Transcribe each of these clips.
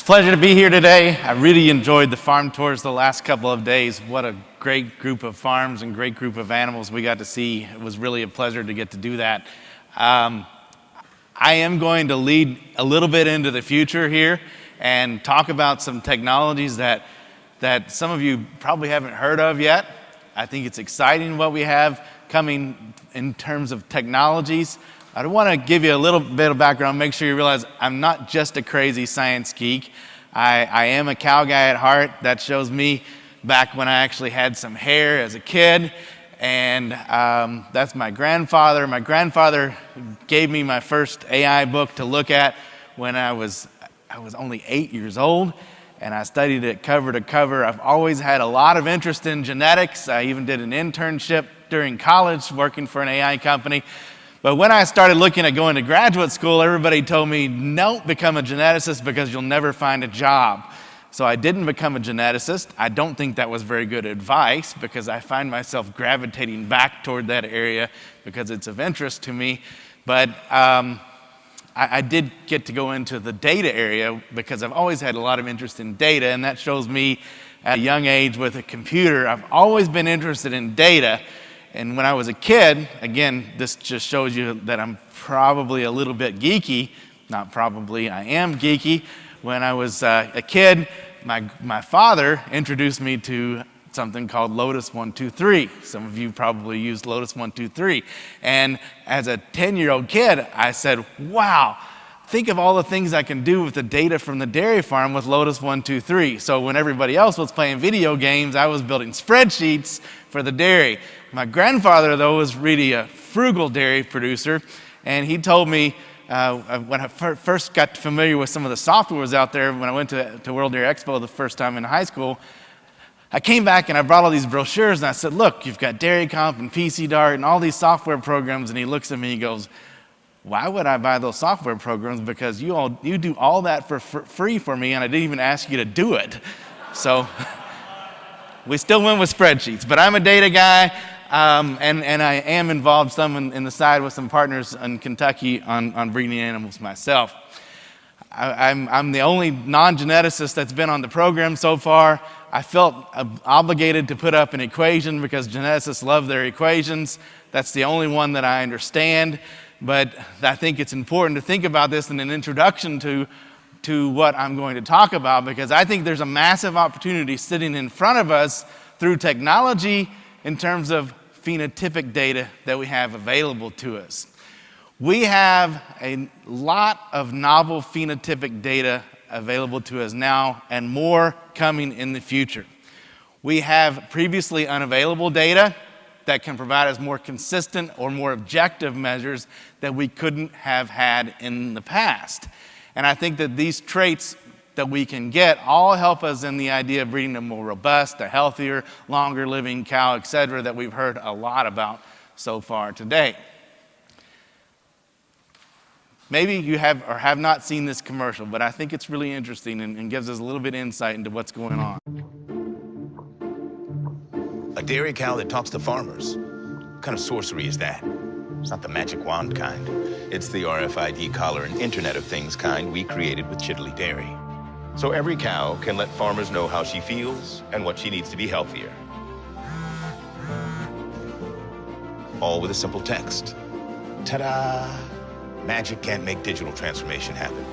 It's a pleasure to be here today. I really enjoyed the farm tours the last couple of days. What a great group of farms and great group of animals we got to see. It was really a pleasure to get to do that. I am going to lead a little bit into the future here and talk about some technologies that some of you probably haven't heard of yet. I think it's exciting what we have coming in terms of technologies. I want to give you a little bit of background, make sure you realize I'm not just a crazy science geek. I am a cow guy at heart. That shows me back when I actually had some hair as a kid. And that's my grandfather. My grandfather gave me my first AI book to look at when I was only 8 years old. And I studied it cover to cover. I've always had a lot of interest in genetics. I even did an internship during college working for an AI company. But when I started looking at going to graduate school, everybody told me, don't become a geneticist because you'll never find a job. So I didn't become a geneticist. I don't think that was very good advice because I find myself gravitating back toward that area because it's of interest to me. But I did get to go into the data area because I've always had a lot of interest in data, and that shows me at a young age with a computer, I've always been interested in data. And when I was a kid, again, this just shows you that I'm probably a little bit geeky. Not probably, I am geeky. When I was a kid, my father introduced me to something called Lotus 123. Some of you probably used Lotus 123. And as a 10-year-old kid, I said, wow, think of all the things I can do with the data from the dairy farm with Lotus 123. So when everybody else was playing video games, I was building spreadsheets for the dairy. My grandfather, though, was really a frugal dairy producer, and he told me when I first got familiar with some of the softwares out there, when I went to World Dairy Expo the first time in high school, I came back and I brought all these brochures and I said, look, you've got Dairy Comp and PC Dart and all these software programs. And he looks at me and he goes, why would I buy those software programs? Because you do all that for free for me, and I didn't even ask you to do it. So we still went with spreadsheets, but I'm a data guy. And I am involved some in the side with some partners in Kentucky on breeding animals myself. I'm the only non-geneticist that's been on the program so far. I felt obligated to put up an equation because geneticists love their equations. That's the only one that I understand. But I think it's important to think about this in an introduction to what I'm going to talk about, because I think there's a massive opportunity sitting in front of us through technology in terms of phenotypic data that we have available to us. We have a lot of novel phenotypic data available to us now, and more coming in the future. We have previously unavailable data that can provide us more consistent or more objective measures that we couldn't have had in the past. And I think that these traits that we can get all help us in the idea of breeding a more robust, a healthier, longer living cow, etc., that we've heard a lot about so far today. Maybe you have or have not seen this commercial, but I think it's really interesting and gives us a little bit of insight into what's going on. A dairy cow that talks to farmers. What kind of sorcery is that? It's not the magic wand kind. It's the RFID collar and Internet of Things kind we created with Chiddly Dairy. So every cow can let farmers know how she feels and what she needs to be healthier. All with a simple text. Ta-da! Magic can't make digital transformation happen,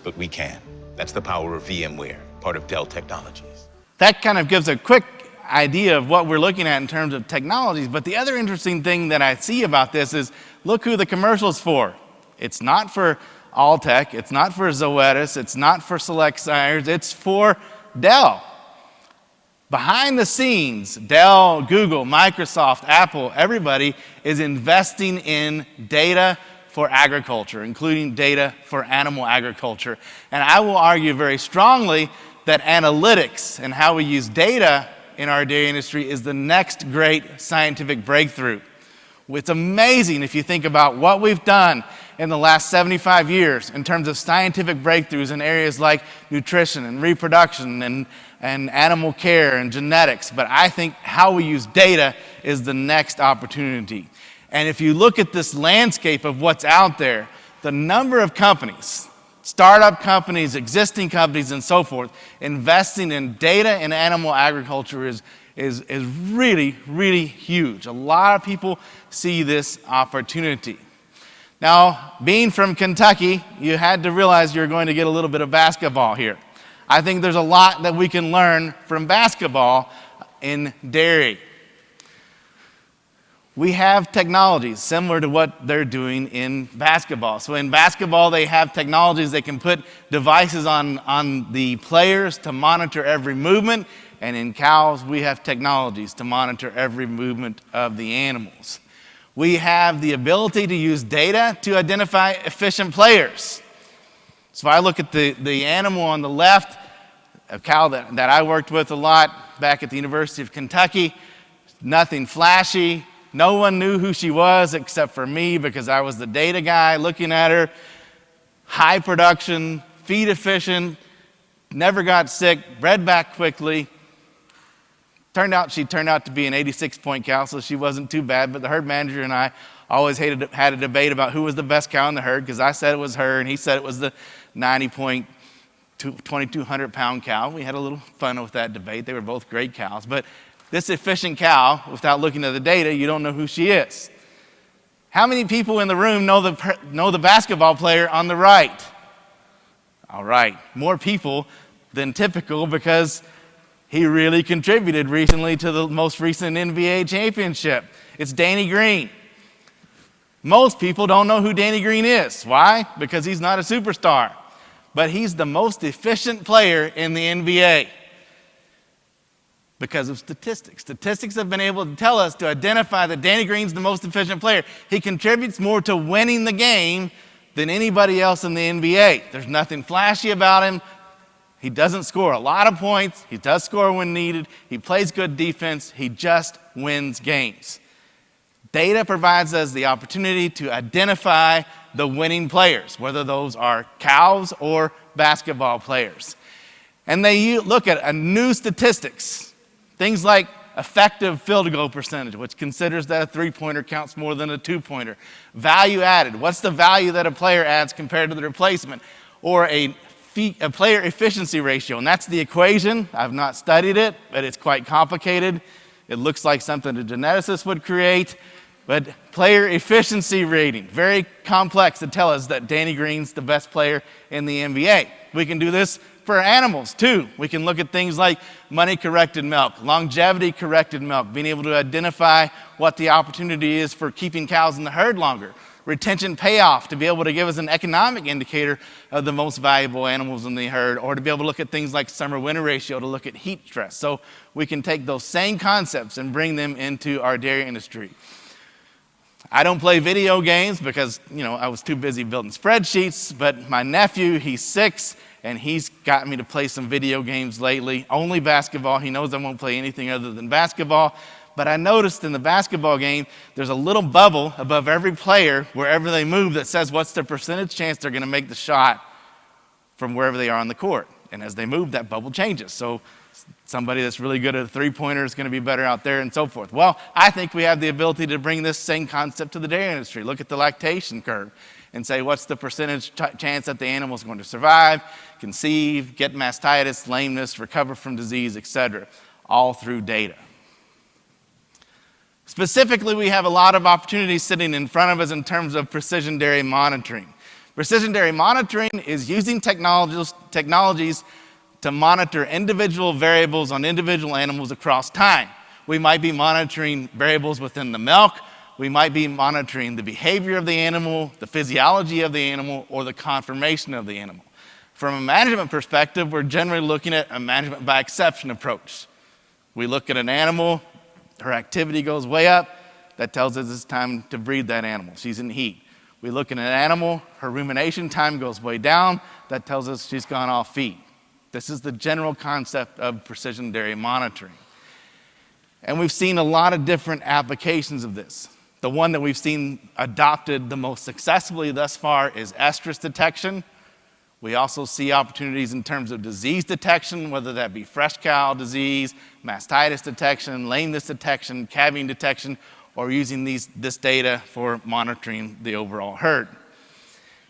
but we can. That's the power of VMware, part of Dell Technologies. That kind of gives a quick idea of what we're looking at in terms of technologies, but the other interesting thing that I see about this is, look who the commercial's for. It's not for Alltech, it's not for Zoetis, it's not for Select Sires, it's for Dell. Behind the scenes, Dell, Google, Microsoft, Apple, everybody is investing in data for agriculture, including data for animal agriculture. And I will argue very strongly that analytics and how we use data in our dairy industry is the next great scientific breakthrough. It's amazing if you think about what we've done in the last 75 years in terms of scientific breakthroughs in areas like nutrition and reproduction and animal care and genetics. But I think how we use data is the next opportunity. And if you look at this landscape of what's out there, the number of companies startup companies, existing companies, and so forth, investing in data and animal agriculture is really, really huge. A lot of people see this opportunity. Now, being from Kentucky, you had to realize you're going to get a little bit of basketball here. I think there's a lot that we can learn from basketball in dairy. We have technologies similar to what they're doing in basketball. So in basketball, they have technologies that can put devices on the players to monitor every movement. And in cows, we have technologies to monitor every movement of the animals. We have the ability to use data to identify efficient players. So if I look at the animal on the left, a cow that I worked with a lot back at the University of Kentucky, nothing flashy. No one knew who she was except for me because I was the data guy looking at her. High production, feed efficient, never got sick, bred back quickly. She turned out to be an 86-point cow, so she wasn't too bad. But the herd manager and I always had a debate about who was the best cow in the herd because I said it was her and he said it was the 90-point, 2,200-pound cow. We had a little fun with that debate. They were both great cows. But this efficient cow, without looking at the data, you don't know who she is. How many people in the room know the basketball player on the right? All right, more people than typical because he really contributed recently to the most recent NBA championship. It's Danny Green. Most people don't know who Danny Green is. Why? Because he's not a superstar. But he's the most efficient player in the NBA because of statistics. Statistics have been able to tell us to identify that Danny Green's the most efficient player. He contributes more to winning the game than anybody else in the NBA. There's nothing flashy about him. He doesn't score a lot of points. He does score when needed. He plays good defense. He just wins games. Data provides us the opportunity to identify the winning players, whether those are cows or basketball players. And they look at a new statistics, things like effective field goal percentage, which considers that a three-pointer counts more than a two-pointer. Value added, what's the value that a player adds compared to the replacement? Or a player efficiency ratio, and that's the equation. I've not studied it, but it's quite complicated. It looks like something a geneticist would create, but player efficiency rating, very complex to tell us that Danny Green's the best player in the NBA. We can do this for animals too. We can look at things like money-corrected milk, longevity-corrected milk, being able to identify what the opportunity is for keeping cows in the herd longer. Retention payoff to be able to give us an economic indicator of the most valuable animals in the herd, or to be able to look at things like summer-winter ratio to look at heat stress. So we can take those same concepts and bring them into our dairy industry. I don't play video games because, I was too busy building spreadsheets, but my nephew, he's 6, and he's gotten me to play some video games lately. Only basketball. He knows I won't play anything other than basketball. But I noticed in the basketball game, there's a little bubble above every player wherever they move that says what's the percentage chance they're going to make the shot from wherever they are on the court. And as they move, that bubble changes. So somebody that's really good at a three-pointer is going to be better out there and so forth. Well, I think we have the ability to bring this same concept to the dairy industry. Look at the lactation curve and say what's the percentage chance that the animal is going to survive, conceive, get mastitis, lameness, recover from disease, etc., all through data. Specifically, we have a lot of opportunities sitting in front of us in terms of precision dairy monitoring. Precision dairy monitoring is using technologies to monitor individual variables on individual animals across time. We might be monitoring variables within the milk. We might be monitoring the behavior of the animal, the physiology of the animal, or the conformation of the animal. From a management perspective, we're generally looking at a management by exception approach. We look at an animal, her activity goes way up, that tells us it's time to breed that animal. She's in heat. We look at an animal, her rumination time goes way down, that tells us she's gone off feed. This is the general concept of precision dairy monitoring. And we've seen a lot of different applications of this. The one that we've seen adopted the most successfully thus far is estrus detection. We also see opportunities in terms of disease detection, whether that be fresh cow disease, mastitis detection, lameness detection, calving detection, or using this data for monitoring the overall herd.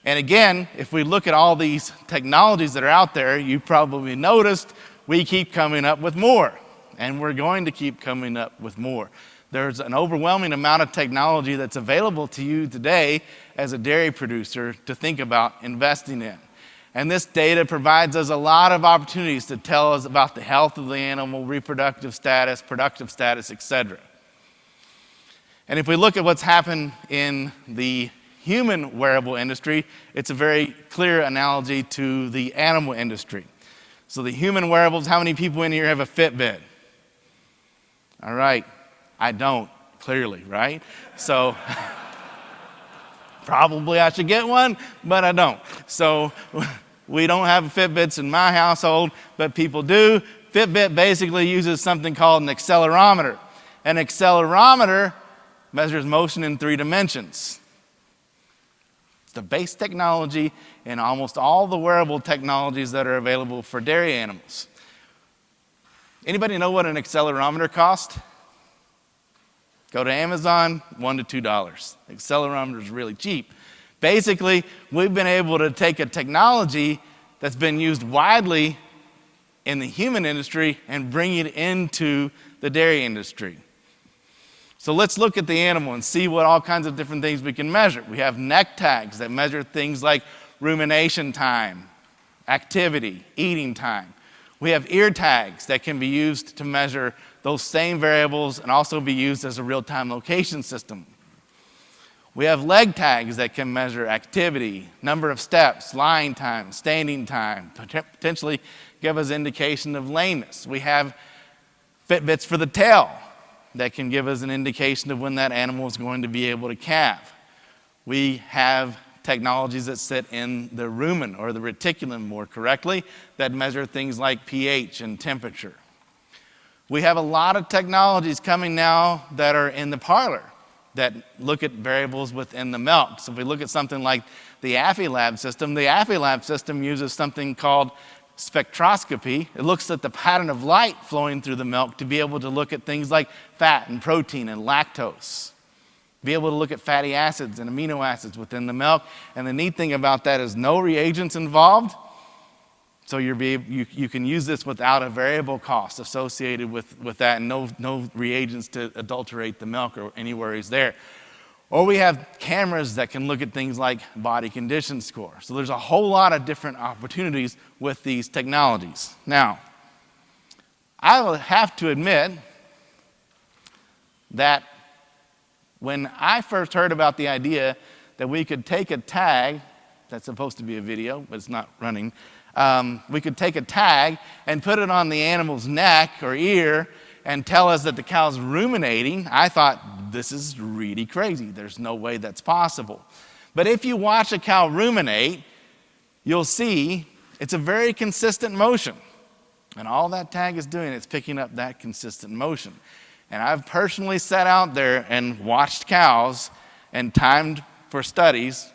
And again, if we look at all these technologies that are out there, you probably noticed we keep coming up with more, and we're going to keep coming up with more. There's an overwhelming amount of technology that's available to you today as a dairy producer to think about investing in. And this data provides us a lot of opportunities to tell us about the health of the animal, reproductive status, productive status, etc. And if we look at what's happened in the human wearable industry, it's a very clear analogy to the animal industry. So the human wearables, how many people in here have a Fitbit? All right, I don't, clearly, right? So probably I should get one, but I don't. So we don't have Fitbits in my household, but people do. Fitbit basically uses something called an accelerometer. An accelerometer measures motion in 3 dimensions. It's the base technology in almost all the wearable technologies that are available for dairy animals. Anybody know what an accelerometer costs? Go to Amazon, $1 to $2. Accelerometer is really cheap. Basically, we've been able to take a technology that's been used widely in the human industry and bring it into the dairy industry. So let's look at the animal and see what all kinds of different things we can measure. We have neck tags that measure things like rumination time, activity, eating time. We have ear tags that can be used to measure those same variables and also be used as a real-time location system. We have leg tags that can measure activity, number of steps, lying time, standing time, potentially give us indication of lameness. We have Fitbits for the tail that can give us an indication of when that animal is going to be able to calve. We have technologies that sit in the rumen, or the reticulum more correctly, that measure things like pH and temperature. We have a lot of technologies coming now that are in the parlor that look at variables within the milk. So if we look at something like the AffyLab system uses something called spectroscopy. It looks at the pattern of light flowing through the milk to be able to look at things like fat and protein and lactose. Be able to look at fatty acids and amino acids within the milk. And the neat thing about that is no reagents involved. So you can use this without a variable cost associated with that, and no reagents to adulterate the milk or any worries there. Or we have cameras that can look at things like body condition score. So there's a whole lot of different opportunities with these technologies. Now, I will have to admit that when I first heard about the idea that we could take a tag, that's supposed to be a video, but it's not running, we could take a tag and put it on the animal's neck or ear and tell us that the cow's ruminating, I thought, this is really crazy. There's no way that's possible. But if you watch a cow ruminate, you'll see it's a very consistent motion. And all that tag is doing is picking up that consistent motion. And I've personally sat out there and watched cows and timed for studies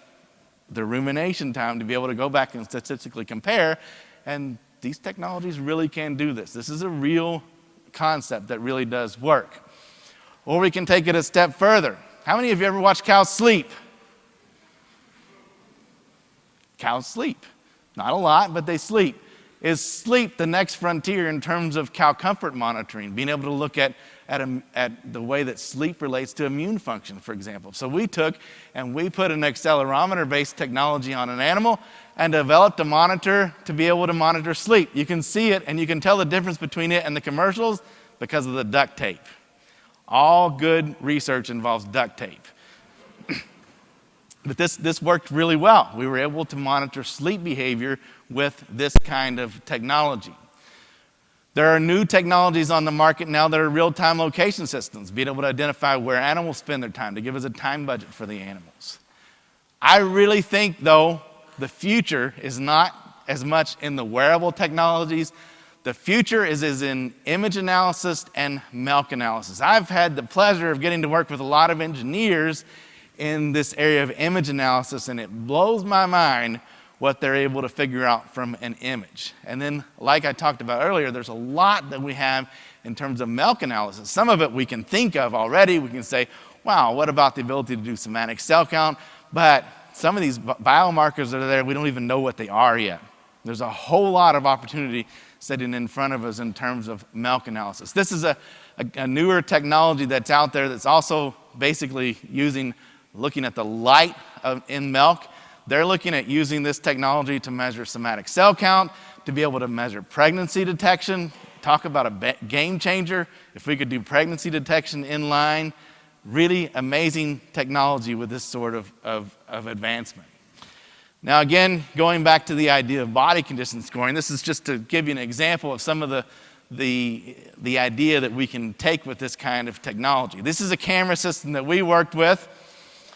the rumination time to be able to go back and statistically compare. And these technologies really can do this. This is a real concept that really does work. Or we can take it a step further. How many of you ever watched cows sleep? Cows sleep. Not a lot, but they sleep. Is sleep the next frontier in terms of cow comfort monitoring, being able to look at the way that sleep relates to immune function, for example? So we took and we put an accelerometer-based technology on an animal and developed a monitor to be able to monitor sleep. You can see it and you can tell the difference between it and the commercials because of the duct tape. All good research involves duct tape. But this worked really well. We were able to monitor sleep behavior with this kind of technology. There are new technologies on the market now that are real-time location systems, being able to identify where animals spend their time to give us a time budget for the animals. I really think, though, the future is not as much in the wearable technologies. The future is in image analysis and milk analysis. I've had the pleasure of getting to work with a lot of engineers in this area of image analysis, and it blows my mind what they're able to figure out from an image. And then, like I talked about earlier, there's a lot that we have in terms of milk analysis. Some of it we can think of already. We can say, wow, what about the ability to do semantic cell count? But some of these biomarkers that are there, we don't even know what they are yet. There's a whole lot of opportunity sitting in front of us in terms of milk analysis. This is a newer technology that's out there that's also basically looking at the light in milk. They're looking at using this technology to measure somatic cell count, to be able to measure pregnancy detection. Talk about a game changer. If we could do pregnancy detection in line, really amazing technology with this sort of advancement. Now again, going back to the idea of body condition scoring, this is just to give you an example of some of the idea that we can take with this kind of technology. This is a camera system that we worked with.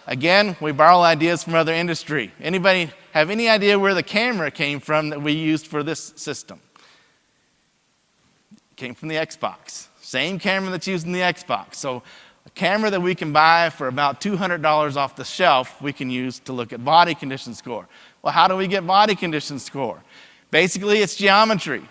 Again, we borrow ideas from other industry. Anybody have any idea where the camera came from that we used for this system? It came from the Xbox. Same camera that's used in the Xbox. So a camera that we can buy for about $200 off the shelf, we can use to look at body condition score. Well, how do we get body condition score? Basically, it's geometry.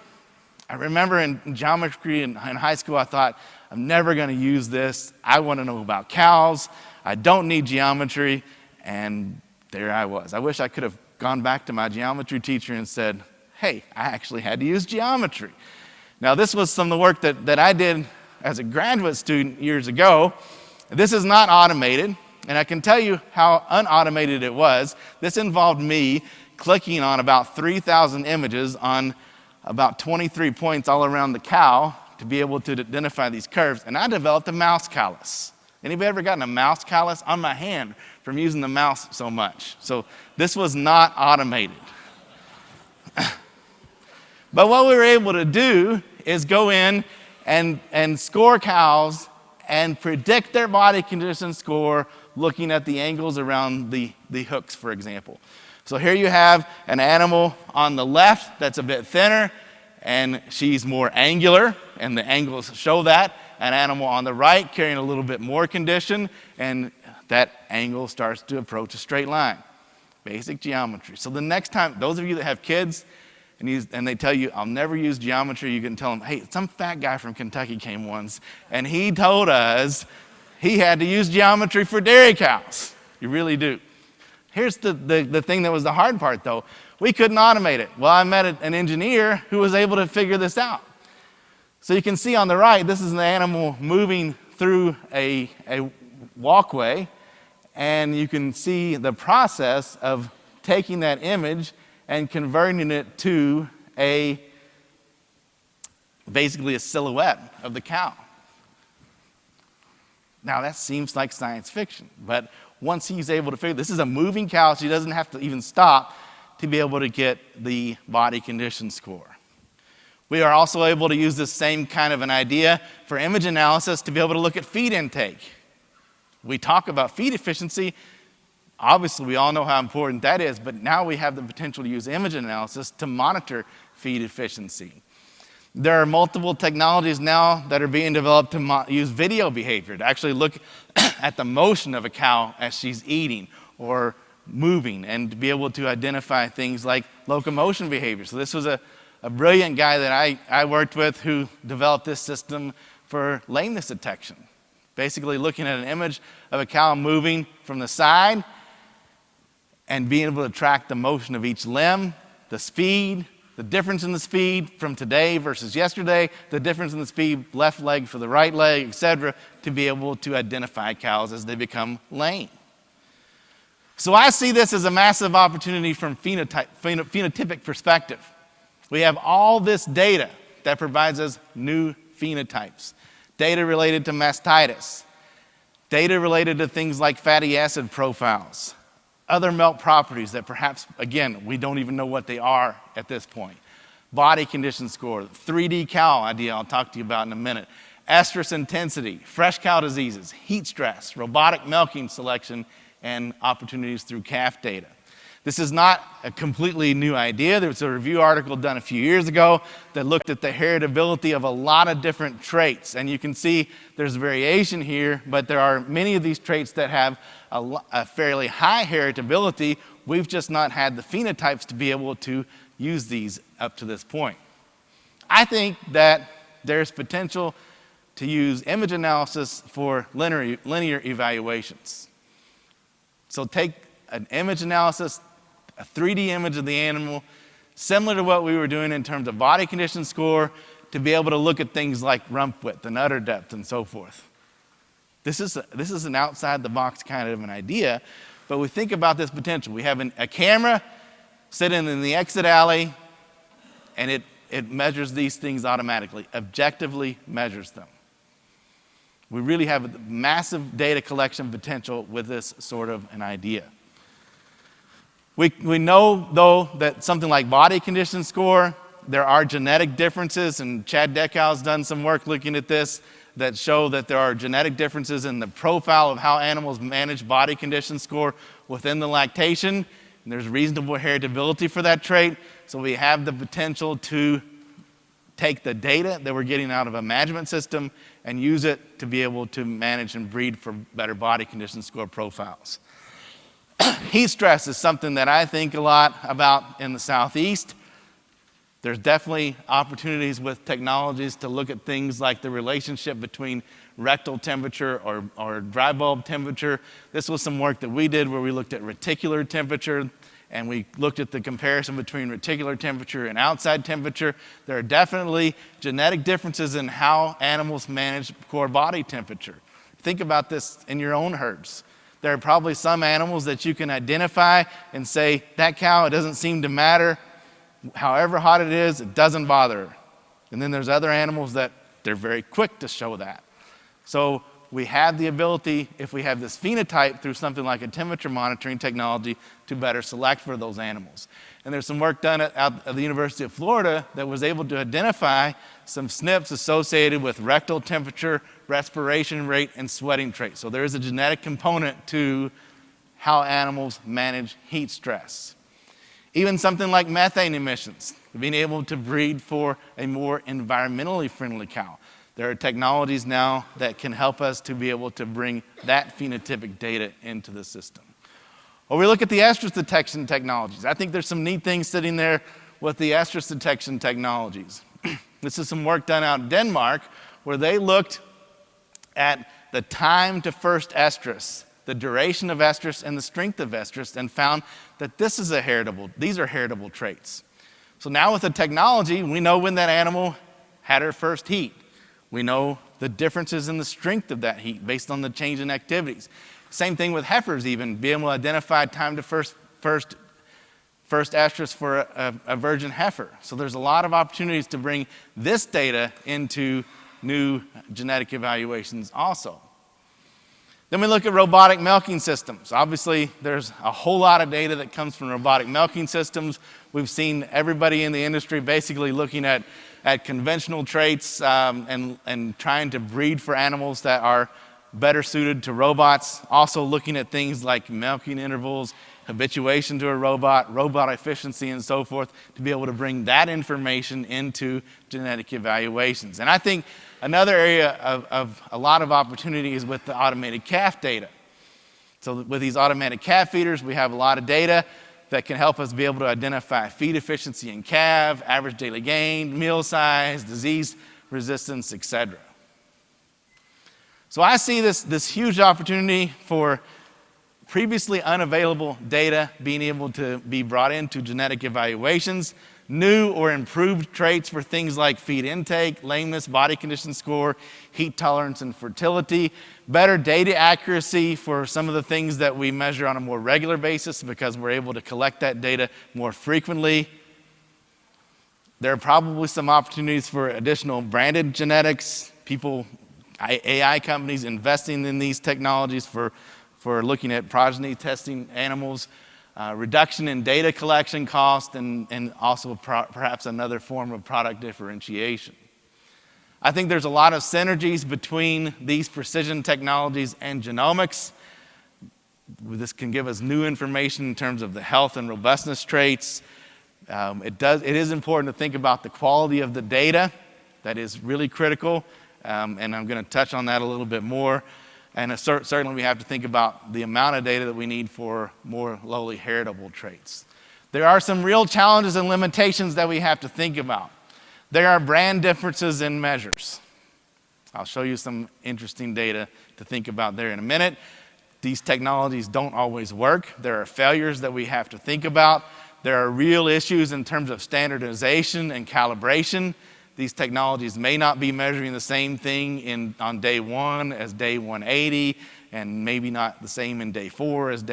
I remember in geometry in high school, I thought, I'm never going to use this. I want to know about cows. I don't need geometry. And there I was. I wish I could have gone back to my geometry teacher and said, hey, I actually had to use geometry. Now, this was some of the work that I did as a graduate student years ago. This is not automated, and I can tell you how unautomated it was. This involved me clicking on about 3,000 images on about 23 points all around the cow to be able to identify these curves, and I developed a mouse callus. Anybody ever gotten a mouse callus on my hand from using the mouse so much? So this was not automated. But what we were able to do is go in and score cows and predict their body condition score looking at the angles around the hooks, for example. So here you have an animal on the left that's a bit thinner, and she's more angular, and the angles show that. An animal on the right carrying a little bit more condition, and that angle starts to approach a straight line. Basic geometry. So the next time, those of you that have kids, and they tell you, I'll never use geometry, you can tell them, hey, some fat guy from Kentucky came once, and he told us he had to use geometry for dairy cows. You really do. Here's the thing that was the hard part, though. We couldn't automate it. Well, I met an engineer who was able to figure this out. So you can see on the right, this is an animal moving through a walkway, and you can see the process of taking that image and converting it to basically a silhouette of the cow. Now that seems like science fiction, but once he's able to figure, this is a moving cow, so he doesn't have to even stop to be able to get the body condition score. We are also able to use this same kind of an idea for image analysis to be able to look at feed intake. We talk about feed efficiency. Obviously, we all know how important that is, but now we have the potential to use image analysis to monitor feed efficiency. There are multiple technologies now that are being developed to use video behavior, to actually look at the motion of a cow as she's eating or moving, and to be able to identify things like locomotion behavior. So this was a brilliant guy that I worked with who developed this system for lameness detection. Basically looking at an image of a cow moving from the side and being able to track the motion of each limb, the speed, the difference in the speed from today versus yesterday, the difference in the speed, left leg for the right leg, etc., to be able to identify cows as they become lame. So I see this as a massive opportunity from phenotypic perspective. We have all this data that provides us new phenotypes. Data related to mastitis, data related to things like fatty acid profiles, other milk properties that perhaps, again, we don't even know what they are at this point. Body condition score, 3D cow idea I'll talk to you about in a minute. Estrus intensity, fresh cow diseases, heat stress, robotic milking selection, and opportunities through calf data. This is not a completely new idea. There was a review article done a few years ago that looked at the heritability of a lot of different traits. And you can see there's variation here, but there are many of these traits that have a fairly high heritability. We've just not had the phenotypes to be able to use these up to this point. I think that there's potential to use image analysis for linear evaluations. So take an image analysis, a 3D image of the animal, similar to what we were doing in terms of body condition score, to be able to look at things like rump width and udder depth and so forth. This is an outside-the-box kind of an idea, but we think about this potential. We have a camera sitting in the exit alley, and it measures these things automatically, objectively measures them. We really have a massive data collection potential with this sort of an idea. We know, though, that something like body condition score, there are genetic differences, and Chad Deckow's done some work looking at this that show that there are genetic differences in the profile of how animals manage body condition score within the lactation. And there's reasonable heritability for that trait. So we have the potential to take the data that we're getting out of a management system and use it to be able to manage and breed for better body condition score profiles. Heat stress is something that I think a lot about in the Southeast. There's definitely opportunities with technologies to look at things like the relationship between rectal temperature or dry bulb temperature. This was some work that we did where we looked at reticular temperature, and we looked at the comparison between reticular temperature and outside temperature. There are definitely genetic differences in how animals manage core body temperature. Think about this in your own herds. There are probably some animals that you can identify and say, that cow, it doesn't seem to matter. However hot it is, it doesn't bother her. And then there's other animals that they're very quick to show that. So we have the ability, if we have this phenotype through something like a temperature monitoring technology, to better select for those animals. And there's some work done at the University of Florida that was able to identify some SNPs associated with rectal temperature, respiration rate, and sweating traits. So there is a genetic component to how animals manage heat stress. Even something like methane emissions, being able to breed for a more environmentally friendly cow. There are technologies now that can help us to be able to bring that phenotypic data into the system. Or we look at the estrus detection technologies. I think there's some neat things sitting there with the estrus detection technologies. This is some work done out in Denmark where they looked at the time to first estrus, the duration of estrus and the strength of estrus, and found that these are heritable traits. So now with the technology, we know when that animal had her first heat. We know the differences in the strength of that heat based on the change in activities. Same thing with heifers even, being able to identify time to first estrus for a virgin heifer. So there's a lot of opportunities to bring this data into new genetic evaluations also. Then we look at robotic milking systems. Obviously, there's a whole lot of data that comes from robotic milking systems. We've seen everybody in the industry basically looking at conventional traits and trying to breed for animals that are better suited to robots. Also looking at things like milking intervals, habituation to a robot efficiency, and so forth, to be able to bring that information into genetic evaluations. And I think another area of a lot of opportunity is with the automated calf data. So with these automated calf feeders, we have a lot of data that can help us be able to identify feed efficiency in calf, average daily gain, meal size, disease resistance, etc. So I see this huge opportunity for previously unavailable data being able to be brought into genetic evaluations, new or improved traits for things like feed intake, lameness, body condition score, heat tolerance, and fertility, better data accuracy for some of the things that we measure on a more regular basis because we're able to collect that data more frequently. There are probably some opportunities for additional branded genetics, AI companies investing in these technologies for looking at progeny testing animals, reduction in data collection cost, and also perhaps another form of product differentiation. I think there's a lot of synergies between these precision technologies and genomics. This can give us new information in terms of the health and robustness traits. It is important to think about the quality of the data. That is really critical, and I'm going to touch on that a little bit more. And certainly we have to think about the amount of data that we need for more lowly heritable traits. There are some real challenges and limitations that we have to think about. There are brand differences in measures. I'll show you some interesting data to think about there in a minute. These technologies don't always work. There are failures that we have to think about. There are real issues in terms of standardization and calibration. These technologies may not be measuring the same thing on day 1 as day 180, and maybe not the same in day 4 as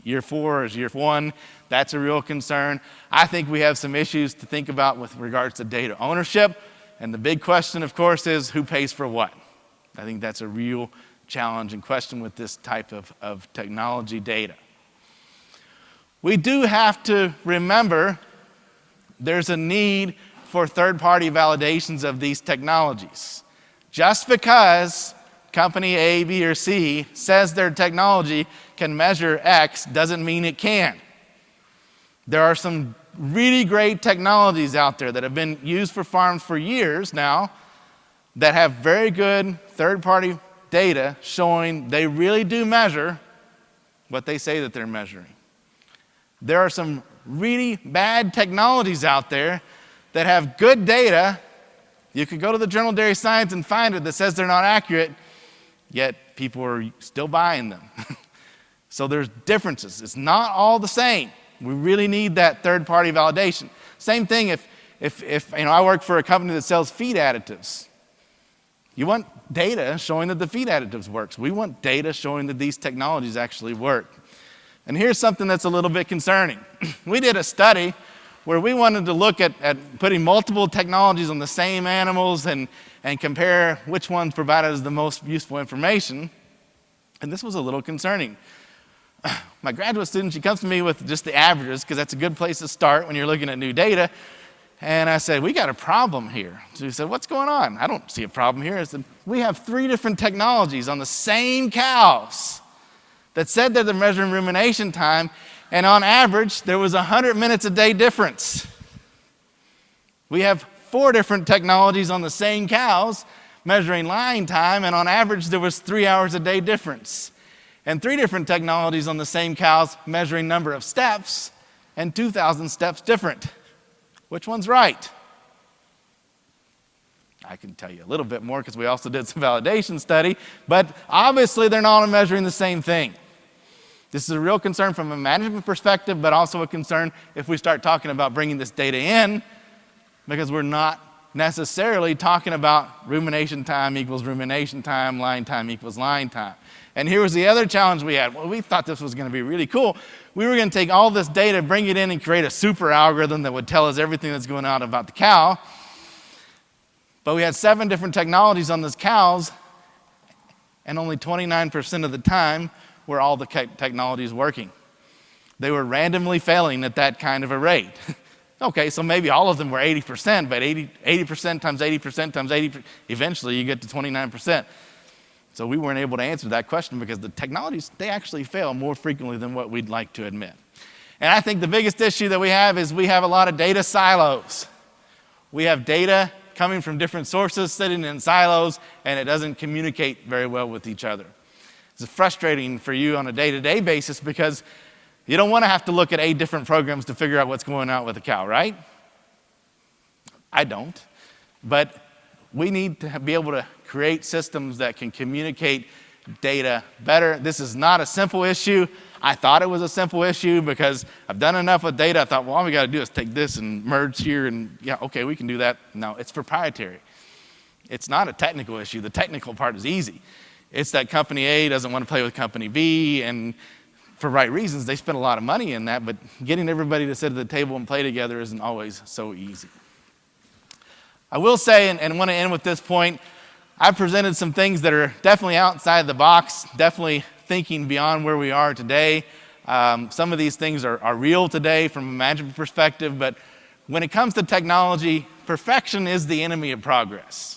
year 4 as year 1. That's a real concern. I think we have some issues to think about with regards to data ownership. And the big question, of course, is who pays for what? I think that's a real challenge and question with this type of technology data. We do have to remember there's a need for third-party validations of these technologies. Just because company A, B, or C says their technology can measure X doesn't mean it can. There are some really great technologies out there that have been used for farms for years now that have very good third-party data showing they really do measure what they say that they're measuring. There are some really bad technologies out there that have good data. You could go to the Journal of Dairy Science and find it that says they're not accurate, yet people are still buying them. So there's differences. It's not all the same. We really need that third-party validation. Same thing if I work for a company that sells feed additives. You want data showing that the feed additives works. We want data showing that these technologies actually work. And here's something that's a little bit concerning. We did a study where we wanted to look at putting multiple technologies on the same animals and compare which ones provided us the most useful information. And this was a little concerning. My graduate student, she comes to me with just the averages because that's a good place to start when you're looking at new data. And I said, we got a problem here. So she said, what's going on? I don't see a problem here. I said, we have 3 different technologies on the same cows that said that they're measuring rumination time, and on average, there was 100 minutes a day difference. We have 4 different technologies on the same cows measuring lying time, and on average, there was 3 hours a day difference. And 3 different technologies on the same cows measuring number of steps, and 2,000 steps different. Which one's right? I can tell you a little bit more because we also did some validation study, but obviously they're not measuring the same thing. This is a real concern from a management perspective, but also a concern if we start talking about bringing this data in, because we're not necessarily talking about rumination time equals rumination time, line time equals line time. And here was the other challenge we had. Well, we thought this was going to be really cool. We were going to take all this data, bring it in, and create a super algorithm that would tell us everything that's going on about the cow. But we had 7 different technologies on those cows, and only 29% of the time were all the technologies working. They were randomly failing at that kind of a rate. Okay, so maybe all of them were 80%, but 80% times 80% times 80%, eventually you get to 29%. So we weren't able to answer that question because the technologies, they actually fail more frequently than what we'd like to admit. And I think the biggest issue that we have is we have a lot of data silos. We have data coming from different sources sitting in silos, and it doesn't communicate very well with each other. It's frustrating for you on a day-to-day basis because you don't want to have to look at 8 different programs to figure out what's going on with a cow, right? I don't. But we need to be able to create systems that can communicate data better. This is not a simple issue. I thought it was a simple issue because I've done enough with data. I thought, well, all we got to do is take this and merge here and, yeah, okay, we can do that. No, it's proprietary. It's not a technical issue. The technical part is easy. It's that company A doesn't want to play with company B, and for right reasons, they spend a lot of money in that, but getting everybody to sit at the table and play together isn't always so easy. I will say, and want to end with this point, I've presented some things that are definitely outside the box, definitely thinking beyond where we are today. Some of these things are real today from a management perspective, but when it comes to technology, perfection is the enemy of progress.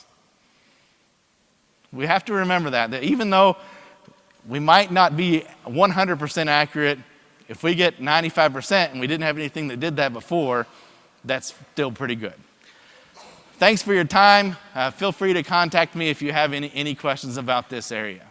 We have to remember that even though we might not be 100% accurate, if we get 95% and we didn't have anything that did that before, that's still pretty good. Thanks for your time. Feel free to contact me if you have any questions about this area.